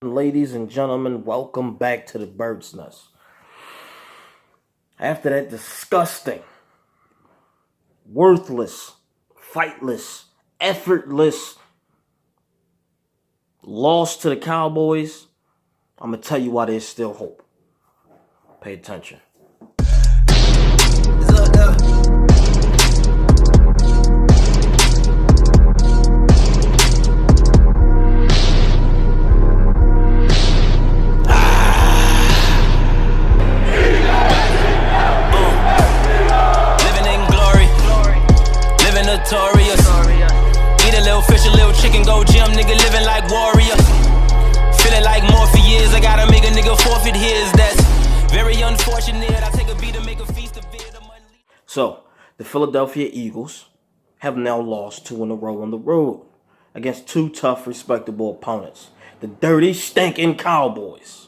Ladies and gentlemen, welcome back to the Bird's Nest. After that disgusting, worthless, fightless, effortless loss to the Cowboys, I'm going to tell you why there's still hope. Pay attention. Notorious. Eat a little fish, a little chicken, go gym, nigga living like warrior. Feeling like Morpheus, I gotta make a nigga forfeit his. That's very unfortunate. I take a beat to make a feast of it. So, the Philadelphia Eagles have now lost 2 in a row on the road against 2 tough, respectable opponents. The dirty, stinking Cowboys.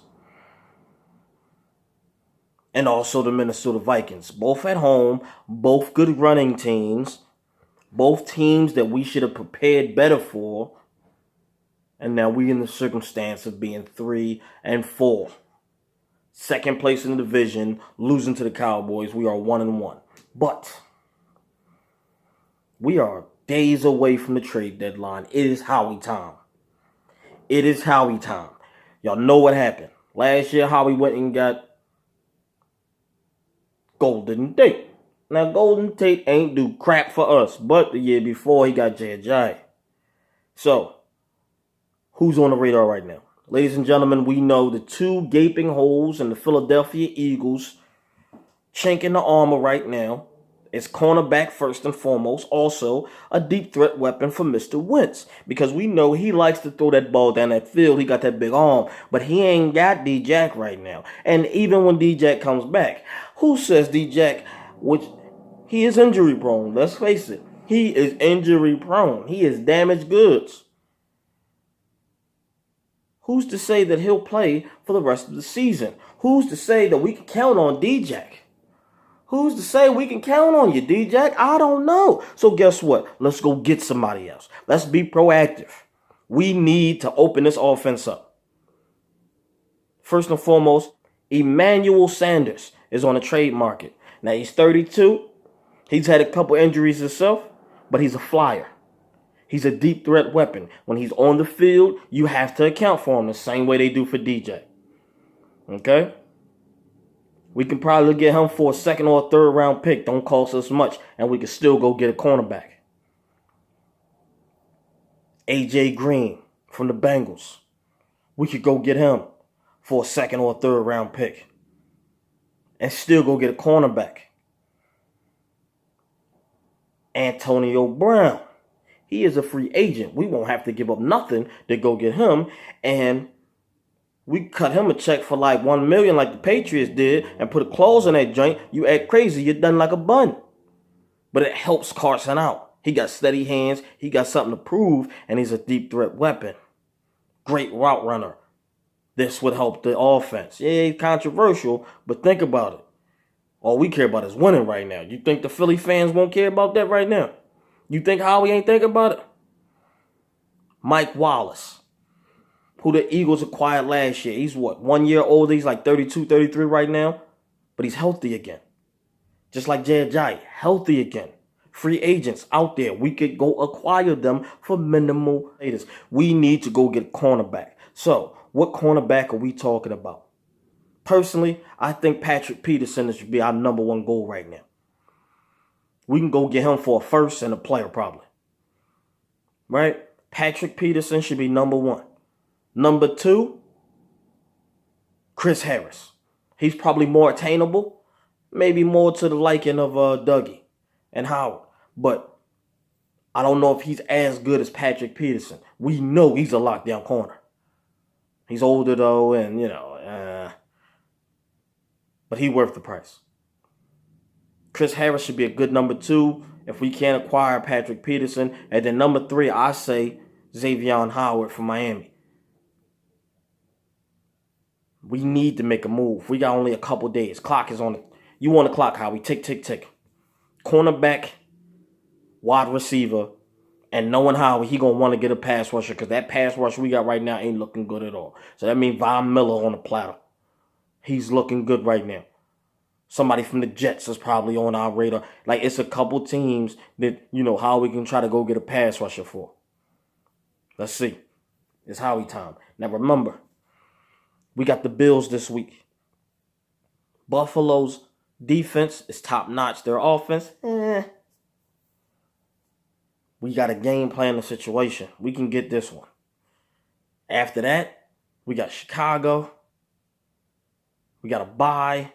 And also the Minnesota Vikings. Both at home, both good running teams. Both teams that we should have prepared better for. And now we're in the circumstance of being 3-4. Second place in the division, losing to the Cowboys. We are 1-1. But we are days away from the trade deadline. It is Howie time. It is Howie time. Y'all know what happened. Last year, Howie went and got Golden Tate. Now, Golden Tate ain't do crap for us, but the year before, he got Jay. So, who's on the radar right now? Ladies and gentlemen, we know the 2 gaping holes in the Philadelphia Eagles chink in the armor right now. It's cornerback first and foremost. Also, a deep threat weapon for Mr. Wentz. Because we know he likes to throw that ball down that field. He got that big arm. But he ain't got D-Jack right now. And even when D-Jack comes back, who says D-Jack, which... he is injury prone. Let's face it. He is injury prone. He is damaged goods. Who's to say that he'll play for the rest of the season? Who's to say that we can count on D-Jack? Who's to say we can count on you, D-Jack? I don't know. So guess what? Let's go get somebody else. Let's be proactive. We need to open this offense up. First and foremost, Emmanuel Sanders is on the trade market. Now he's 32. He's had a couple injuries himself, but he's a flyer. He's a deep threat weapon. When he's on the field, you have to account for him the same way they do for DJ. Okay? We can probably get him for a 2nd or a 3rd round pick. Don't cost us much, and we can still go get a cornerback. AJ Green from the Bengals. We could go get him for a 2nd or a 3rd round pick and still go get a cornerback. Antonio Brown. He is a free agent. We won't have to give up nothing to go get him. And we cut him a check for like $1 million like the Patriots did and put a clause in that joint. You act crazy. You're done like a bun. But it helps Carson out. He got steady hands. He got something to prove. And he's a deep threat weapon. Great route runner. This would help the offense. Yeah, it's controversial, but think about it. All we care about is winning right now. You think the Philly fans won't care about that right now? You think Howie ain't thinking about it? Mike Wallace, who the Eagles acquired last year. He's what, 1 year older? He's like 32, 33 right now. But he's healthy again. Just like Jay Ajayi, healthy again. Free agents out there. We could go acquire them for minimal haters. We need to go get a cornerback. So, what cornerback are we talking about? Personally, I think Patrick Peterson should be our number 1 goal right now. We can go get him for a 1st and a player probably. Right? Patrick Peterson should be number 1. Number 2, Chris Harris. He's probably more attainable. Maybe more to the liking of Dougie and Howard. But I don't know if he's as good as Patrick Peterson. We know he's a lockdown corner. He's older though, and but he's worth the price. Chris Harris should be a good number 2 if we can't acquire Patrick Peterson. And then number 3, I say Xavier Howard from Miami. We need to make a move. We got only a couple days. Clock is on it. You on the clock, Howie. Tick, tick, tick. Cornerback, wide receiver, And knowing how he going to want to get a pass rusher, because that pass rush we got right now ain't looking good at all. So that means Von Miller on the platter. He's looking good right now. Somebody from the Jets is probably on our radar. Like, it's a couple teams that, how we can try to go get a pass rusher for. Let's see. It's Howie time. Now, remember, we got the Bills this week. Buffalo's defense is top-notch. Their offense, We got a game plan the situation. We can get this one. After that, we got Chicago. We got a bye.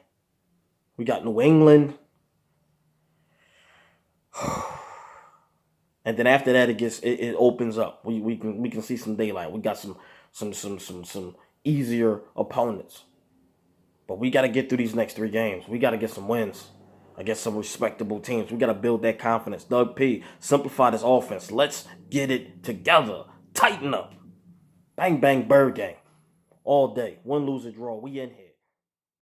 We got New England. And then after that, it opens up. We can see some daylight. We got some easier opponents. But we got to get through these next 3 games. We got to get some wins against some respectable teams. We got to build that confidence. Doug P, simplify this offense. Let's get it together. Tighten up. Bang, bang, bird gang. All day. Win, lose, or draw. We in here.